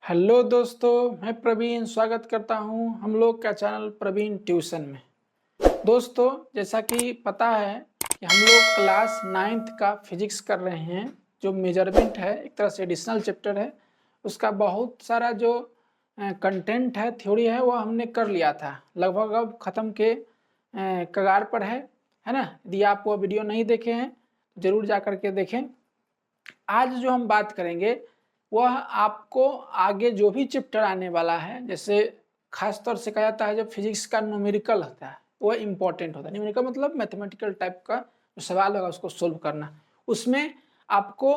Hello दोस्तों, मैं प्रवीण स्वागत करता हूं हम लोग का चैनल प्रवीण ट्यूशन में। दोस्तों, जैसा कि पता है कि हम लोग क्लास 9th का फिजिक्स कर रहे हैं, जो मेजरमेंट है एक तरह से एडिशनल चैप्टर है। उसका बहुत सारा जो कंटेंट है, थ्योरी है, वो हमने कर लिया था, लगभग अब ख़त्म के कगार पर है ना। यदि आप वो वीडियो नहीं देखे हैं तो ज़रूर जा कर के देखें। आज जो हम बात करेंगे वह आपको आगे जो भी चैप्टर आने वाला है, जैसे खास तौर से कहा जाता है जब फिजिक्स का न्यूमेरिकल होता है वह इंपॉर्टेंट होता है। न्यूमेरिकल मतलब मैथमेटिकल टाइप का जो सवाल होगा उसको सोल्व करना। उसमें आपको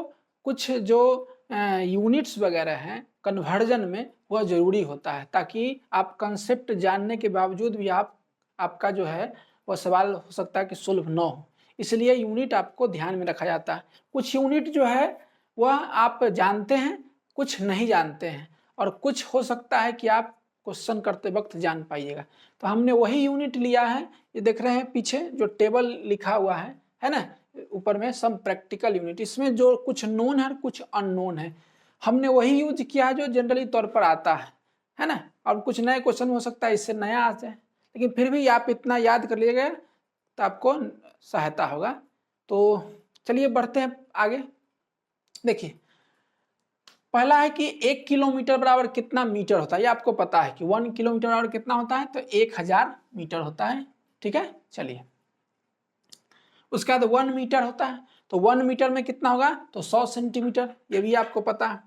कुछ जो यूनिट्स वगैरह हैं कन्वर्जन में वह ज़रूरी होता है, ताकि आप कंसेप्ट जानने के बावजूद भी आपका जो है वह सवाल हो सकता है कि सोल्व न हो। इसलिए यूनिट आपको ध्यान में रखा जाता है। कुछ यूनिट जो है वह आप जानते हैं, कुछ नहीं जानते हैं, और कुछ हो सकता है कि आप क्वेश्चन करते वक्त जान पाइएगा। तो हमने वही यूनिट लिया है। ये देख रहे हैं पीछे जो टेबल लिखा हुआ है ना, ऊपर में सम प्रैक्टिकल यूनिट। इसमें जो कुछ नोन है कुछ अननोन है, हमने वही यूज किया है जो जनरली तौर पर आता है ना। और कुछ नए क्वेश्चन हो सकता है इससे नया आ जाए, लेकिन फिर भी आप इतना याद कर लीजिएगा तो आपको सहायता होगा। तो चलिए बढ़ते हैं आगे। देखिए, पहला है कि 1 किलोमीटर बराबर कितना मीटर होता है। ये आपको पता है कि 1 किलोमीटर बराबर कितना होता है, तो 1000 मीटर होता है। ठीक है, चलिए। उसके बाद 1 मीटर होता है, तो 1 मीटर में कितना होगा, तो 100 सेंटीमीटर, ये भी आपको पता है।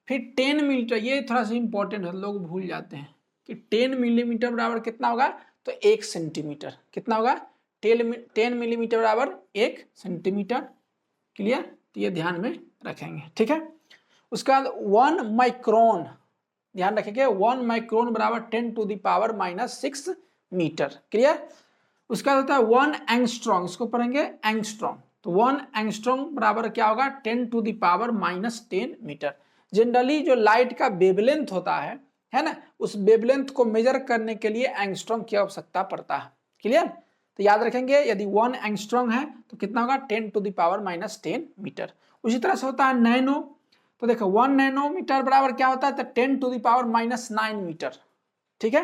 फिर 10 मिलीमीटर, ये थोड़ा सा इंपॉर्टेंट है, लोग भूल जाते हैं कि 10 मिलीमीटर बराबर कितना होगा, तो 1 सेंटीमीटर। कितना होगा, 10 मिलीमीटर बराबर 1 सेंटीमीटर। क्लियर, तो ये ध्यान में रखेंगे। ठीक है, उसके बाद 1 माइक्रोन, ध्यान रखेंगे 1 माइक्रोन बराबर 10⁻⁻6 मीटर। क्लियर। उसके बाद होता है 1 एंगस्ट्रॉन्ग, इसको पढ़ेंगे एंगस्ट्रॉन्ग। तो 1 एंगस्ट्रॉन्ग बराबर क्या होगा, 10⁻⁻10 मीटर। जनरली जो लाइट का वेवलेंथ होता है ना, उस वेवलेंथ को मेजर करने के लिए एंगस्ट्रॉन्ग की आवश्यकता पड़ता है। क्लियर, तो याद रखेंगे यदि 1 एंगस्ट्रॉन्ग है तो कितना होगा, 10⁻⁻10 मीटर। उसी तरह से होता है नैनो, तो देखो 1 नैनोमीटर बराबर क्या होता है, तो 10⁻⁻9 मीटर। ठीक है,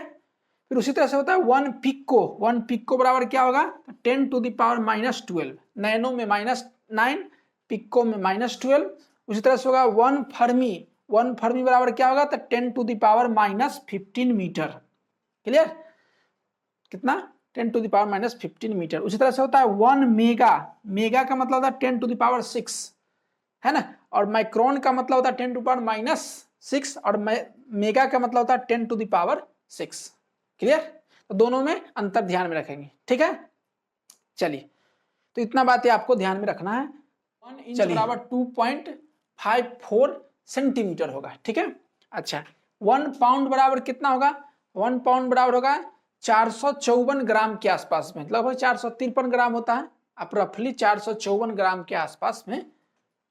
फिर उसी तरह से होता है 1 पिको, 1 पिको बराबर क्या होगा, 10⁻⁻12। नैनो में -9, पिको में -12। उसी तरह से होगा 1 फर्मी, 1 फर्मी बराबर क्या होगा, तो 10⁻⁻15 मीटर। क्लियर, कितना, 10⁻⁻15 मीटर। उसी तरह से होता है 1 मेगा, मेगा का मतलब होता है 10�6, है ना। और माइक्रोन का मतलब होता है 10⁻⁻6, और मेगा का मतलब होता है 10⁻6। क्लियर, तो दोनों में अंतर ध्यान में रखेंगे। ठीक है, चलिए, तो इतना बातें आपको ध्यान में रखना है। 1 इंच बराबर 2.54 सेंटीमीटर होगा। ठीक है, अच्छा 1 पाउंड बराबर कितना होगा, 1 पाउंड बराबर होगा 454 ग्राम के आसपास में, लगभग 453 ग्राम होता है। आप रफली 454 ग्राम के आसपास में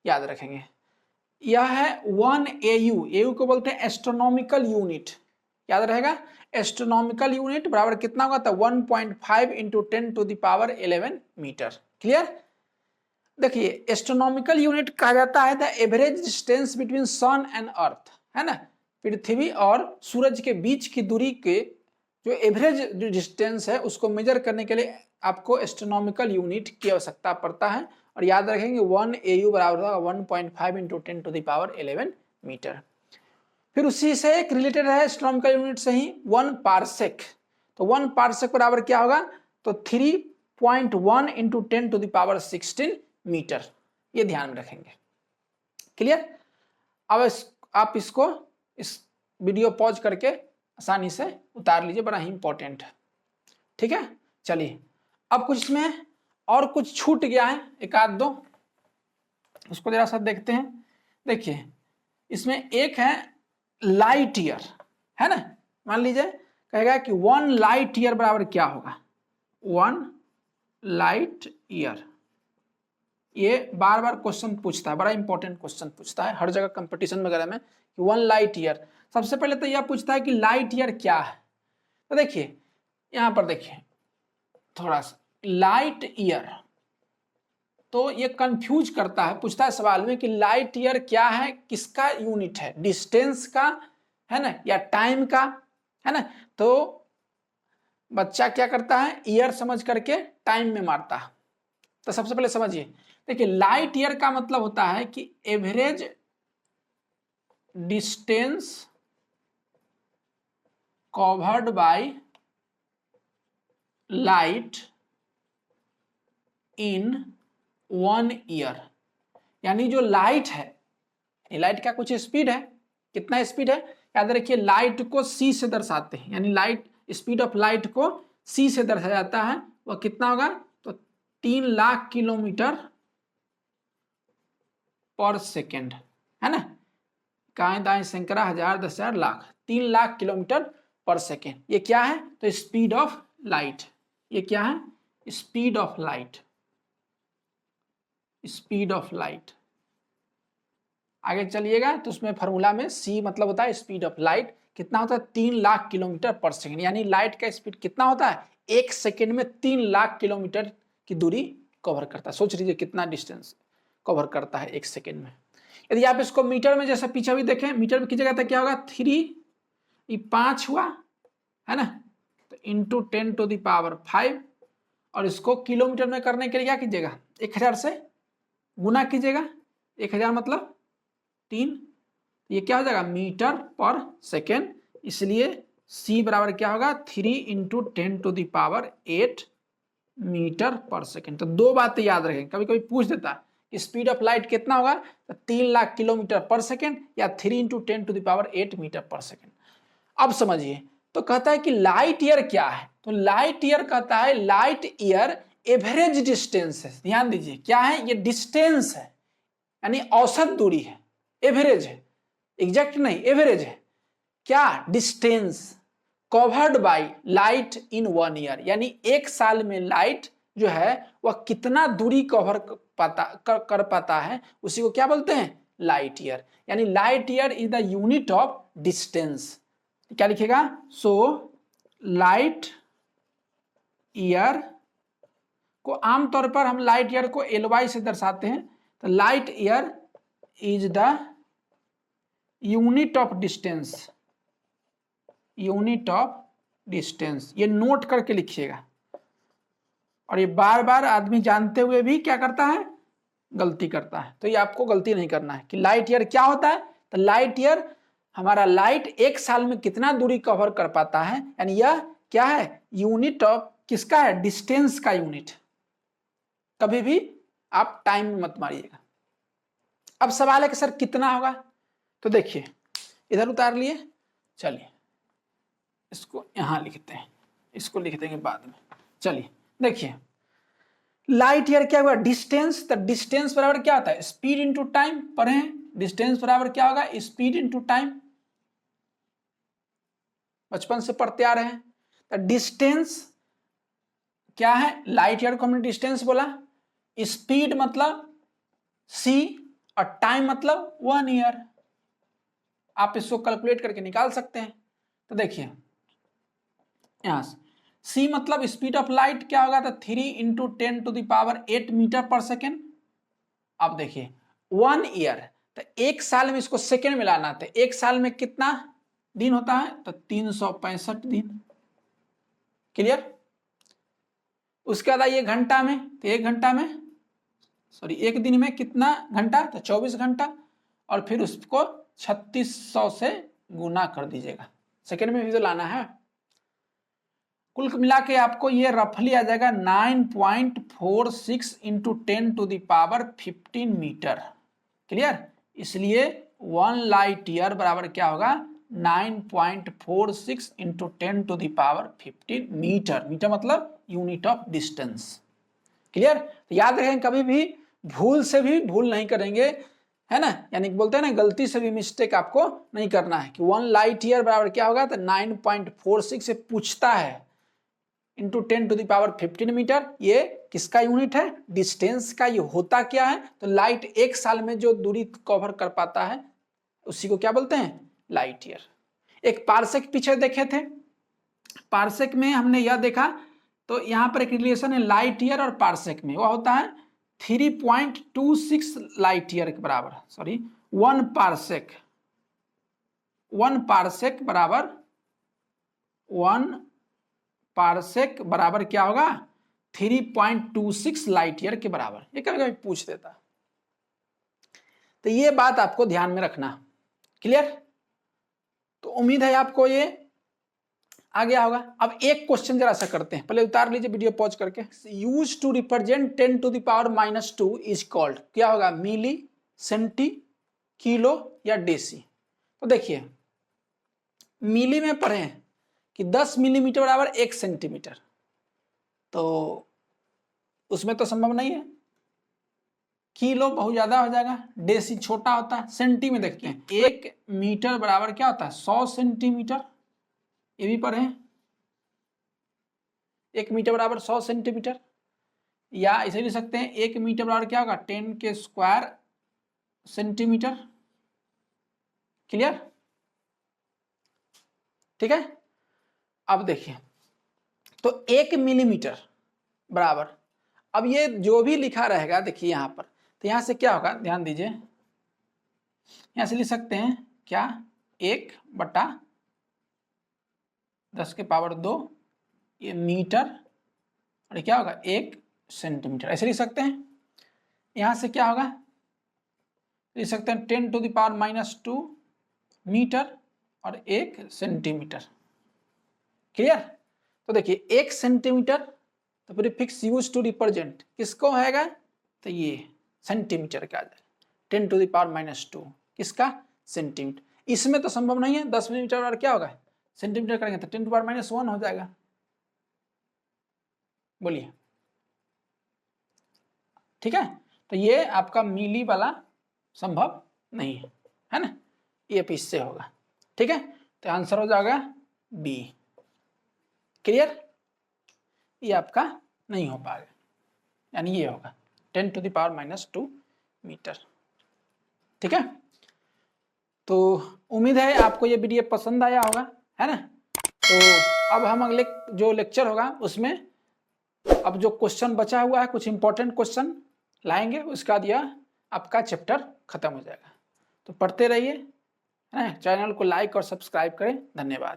याद रखेंगे। यह है 1 AU, AU को बोलते हैं एस्ट्रोनॉमिकल यूनिट, याद रहेगा। एस्ट्रोनॉमिकल यूनिट बराबर कितना होगा, तो 1.5 × 10⁻11 मीटर। क्लियर, देखिए एस्ट्रोनॉमिकल यूनिट कहा जाता है the average distance between sun and earth, है ना। पृथ्वी और सूरज के बीच की दूरी के जो एवरेज जो डिस्टेंस है उसको मेजर करने के लिए आपको एस्ट्रोनॉमिकल यूनिट की आवश्यकता पड़ता है। और याद रखेंगे 1 AU बराबर होगा 1.5 × 10⁻11 मीटर। फिर उसी से एक रिलेटेड है एस्ट्रोनॉमिकल यूनिट से ही 1 पार्सेक, तो 1 पार्सेक बराबर क्या होगा, तो 3.1 × 10⁻16 मीटर। ये ध्यान में रखेंगे। क्लियर, अब आप इसको इस वीडियो पॉज करके आसानी से उतार लीजिए, बड़ा ही इंपॉर्टेंट है। ठीक है, चलिए अब कुछ इसमें और कुछ छूट गया है, एक आध दो, उसको जरा सा देखते हैं। देखिए इसमें एक है लाइट ईयर, है ना। मान लीजिए कहेगा कि 1 लाइट ईयर बराबर क्या होगा, 1 लाइट ईयर। ये बार बार क्वेश्चन पूछता है, बड़ा इंपॉर्टेंट क्वेश्चन पूछता है हर जगह कंपटीशन वगैरह में कि 1 लाइट ईयर। सबसे पहले तो यह पूछता है कि लाइट ईयर क्या है। तो देखिए यहां पर देखिए थोड़ा सा लाइट ईयर, तो ये कंफ्यूज करता है, पूछता है सवाल में कि लाइट ईयर क्या है, किसका यूनिट है, डिस्टेंस का है ना, या टाइम का, है ना। तो बच्चा क्या करता है, ईयर समझ करके टाइम में मारता है। तो सबसे पहले समझिए, देखिए लाइट ईयर का मतलब होता है कि average distance covered by light in 1 year. यानी जो लाइट है, लाइट का कुछ स्पीड है, कितना स्पीड है, याद रखिए लाइट को c से दर्शाते हैं, यानी लाइट स्पीड ऑफ लाइट को c से दर्शाया जाता है। वह कितना होगा, तो 3 लाख किलोमीटर पर सेकेंड, है ना। काएं दाएं सैकड़ा हजार 10,000 लाख, 3 लाख किलोमीटर पर सेकेंड। ये क्या है, तो स्पीड ऑफ लाइट। ये क्या है, speed of light, speed of light. आगे चलिएगा तो उसमें फॉर्मूला में c मतलब होता है स्पीड ऑफ लाइट, कितना होता है 3 लाख किलोमीटर पर सेकेंड। यानी लाइट का स्पीड कितना होता है, 1 सेकेंड में 3 लाख किलोमीटर की दूरी कवर करता है। सोच लीजिए कितना डिस्टेंस कवर करता है 1 सेकेंड में। यदि आप इसको मीटर में, जैसे पीछे भी देखें, मीटर में कीजिएगा तो क्या होगा, 3 ये 5 हुआ, है ना, तो इंटू 10⁵, और इसको किलोमीटर में करने के लिए क्या कीजिएगा, 1000 से गुना कीजिएगा। 1000 मतलब 3, ये क्या हो जाएगा, मीटर पर सेकेंड। इसलिए c बराबर क्या होगा, 3 इंटू 10⁸ मीटर पर सेकेंड। तो दो बातें याद रखें, कभी कभी पूछ देता है कि स्पीड ऑफ लाइट कितना होगा, तो 3 लाख किलोमीटर पर सेकेंड या 3 इंटू 10⁸ मीटर पर सेकेंड। अब समझिए, तो कहता है कि लाइट ईयर क्या है, तो लाइट ईयर कहता है लाइट ईयर एवरेज डिस्टेंस है। ध्यान दीजिए क्या है, ये डिस्टेंस है, यानी औसत दूरी है, एवरेज है, एग्जैक्ट नहीं, एवरेज है। क्या, distance covered by light in 1 year, यानी 1 साल में लाइट जो है वह कितना दूरी कवर कर पाता है, उसी को क्या बोलते हैं, लाइट ईयर। यानी light year is the unit of distance. क्या लिखेगा, सो लाइट ईयर को आमतौर पर हम लाइट ईयर को LY से दर्शाते हैं। तो light year is the unit of distance, unit of distance. ये नोट करके लिखिएगा। और ये बार बार आदमी जानते हुए भी क्या करता है, गलती करता है। तो ये आपको गलती नहीं करना है कि लाइट ईयर क्या होता है। तो लाइट ईयर, हमारा लाइट 1 साल में कितना दूरी कवर कर पाता है, यानी यह क्या है, यूनिट ऑफ किसका है, डिस्टेंस का यूनिट। कभी भी आप टाइम में मत मारिएगा। अब सवाल है कि सर कितना होगा, तो देखिए इधर उतार लिए, चलिए इसको यहां लिखते हैं, इसको लिख देंगे बाद में। चलिए देखिए लाइट ईयर क्या हुआ, डिस्टेंस। तो डिस्टेंस बराबर क्या होता है, स्पीड इंटू टाइम। पढ़े, डिस्टेंस बराबर क्या होगा, स्पीड इंटू टाइम, बचपन से पढ़ते आ रहे हैं। तो डिस्टेंस क्या है, लाइट ईयर को हमने डिस्टेंस बोला, स्पीड मतलब c और टाइम मतलब 1 ईयर। आप इसको कैलकुलेट करके निकाल सकते हैं। तो देखिए यहां से c मतलब स्पीड ऑफ लाइट क्या होगा, तो 3 इंटू 10⁸ मीटर पर सेकेंड। अब देखिए 1 ईयर, तो 1 साल में इसको सेकेंड में लाना था। 1 साल में कितना दिन होता है, तो 365 दिन। क्लियर। उसके बाद ये घंटा में, तो 1 घंटा में, सॉरी 1 दिन में कितना घंटा, तो 24 घंटा। और फिर उसको 3600 से गुना कर दीजिएगा, सेकेंड में भी तो लाना है। कुल मिला के आपको ये रफली आ जाएगा 9.46 इंटू 10⁻15 मीटर। क्लियर। इसलिए 1 लाइट ईयर बराबर क्या होगा, 9.46 इंटू 10⁻15 मीटर। मीटर मतलब यूनिट ऑफ डिस्टेंस। क्लियर। तो याद रखें, कभी भी भूल से भी भूल नहीं करेंगे, है ना, यानी बोलते हैं ना, गलती से भी मिस्टेक आपको नहीं करना है कि 1 लाइट ईयर बराबर क्या होगा, तो 9.46 से पूछता है इंटू 10⁻15 मीटर। ये किसका यूनिट है, डिस्टेंस का। ये होता क्या है, तो लाइट 1 साल में जो दूरी कवर कर पाता है उसी को क्या बोलते हैं, लाइट ईयर। एक पार्सेक पीछे देखे थे, पार्सेक में हमने यह देखा, तो यहां पर एक रिलेशन है लाइट ईयर और पार्सेक में, वह होता है 3.26 लाइट ईयर के बराबर, सॉरी 1 पार्सेक, 1 पारसेक बराबर क्या होगा 3.26 लाइट ईयर के बराबर। ये कभी कभी पूछ देता, तो ये बात आपको ध्यान में रखना। क्लियर? तो उम्मीद है आपको ये आ गया होगा। अब एक क्वेश्चन जरा सा करते हैं, पहले उतार लीजिए वीडियो पॉज करके। Use to represent 10 to the power -2 is called, क्या होगा, मिली, सेंटी, किलो या डेसी। तो देखिए मिली में पढ़े कि 10 मिलीमीटर बराबर 1 सेंटीमीटर, तो उसमें तो संभव नहीं है। किलो बहुत ज्यादा हो जाएगा, डेसी छोटा होता है। सेंटी में देखते हैं 1 मीटर बराबर क्या होता है 100 सेंटीमीटर, ये भी पढ़े 1 मीटर बराबर 100 सेंटीमीटर। या इसे लिख सकते हैं 1 मीटर बराबर क्या होगा 10 के स्क्वायर सेंटीमीटर। क्लियर? ठीक है। अब देखिए तो 1 मिलीमीटर बराबर, अब ये जो भी लिखा रहेगा देखिए यहां पर, तो यहां से क्या होगा ध्यान दीजिए, यहां से लिख सकते हैं क्या 1/10⁻², ये मीटर, और क्या होगा 1 सेंटीमीटर, ऐसे लिख सकते हैं। यहां से क्या होगा लिख सकते हैं 10 टू द पावर -2 मीटर और 1 सेंटीमीटर। क्लियर? तो देखिए 1 सेंटीमीटर, तो प्रीफिक्स यूज टू रिप्रेजेंट किसको हैगा, तो ये सेंटीमीटर का आ जाएगा 10 टू द पावर -2 किसका सेंटीमीटर। इसमें तो संभव नहीं है, 10 मिलीमीटर और क्या होगा सेंटीमीटर करेंगे तो 10 टू पावर -1 हो जाएगा। बोलिए ठीक है। तो ये आपका मिली वाला संभव नहीं है ना, ये पीस से होगा। ठीक है, तो आंसर हो जाएगा बी। क्लियर? ये आपका नहीं हो पाएगा, यानी ये होगा 10 टू द पावर -2 मीटर। ठीक है, तो उम्मीद है आपको ये वीडियो पसंद आया होगा, है ना। तो अब हम अगले जो लेक्चर होगा उसमें अब जो क्वेश्चन बचा हुआ है कुछ इंपॉर्टेंट क्वेश्चन लाएंगे, उसके बाद यह आपका चैप्टर खत्म हो जाएगा। तो पढ़ते रहिए, है ना। चैनल को लाइक और सब्सक्राइब करें। धन्यवाद।